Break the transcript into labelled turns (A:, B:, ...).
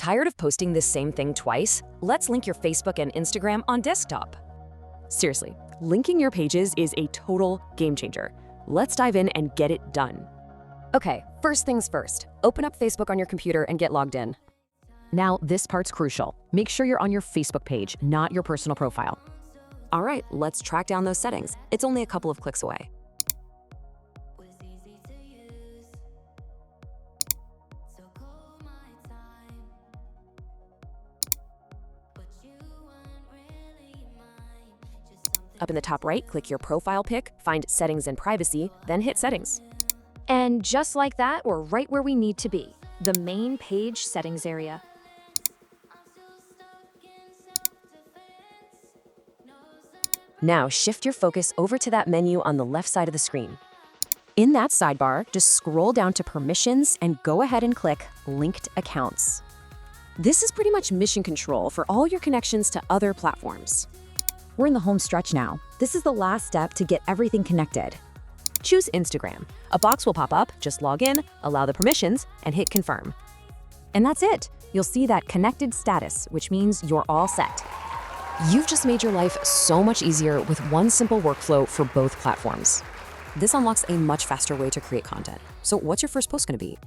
A: Tired of posting this same thing twice? Let's link your Facebook and Instagram on desktop. Seriously, linking your pages is a total game changer. Let's dive in and get it done.
B: Okay, first things first. Open up Facebook on your computer and get logged in.
A: Now, this part's crucial. Make sure you're on your Facebook page, not your personal profile. All right, let's track down those settings. It's only a couple of clicks away. Up in the top right, click your profile pic, find Settings and Privacy, then hit Settings.
C: And just like that, we're right where we need to be, the main page settings area.
A: Now shift your focus over to that menu on the left side of the screen. In that sidebar, just scroll down to Permissions and go ahead and click Linked Accounts. This is pretty much mission control for all your connections to other platforms.
B: We're in the home stretch now. This is the last step to get everything connected.
A: Choose Instagram. A box will pop up, just log in, allow the permissions, and hit Confirm.
B: And that's it. You'll see that connected status, which means you're all set.
A: You've just made your life so much easier with one simple workflow for both platforms. This unlocks a much faster way to create content. So what's your first post going to be?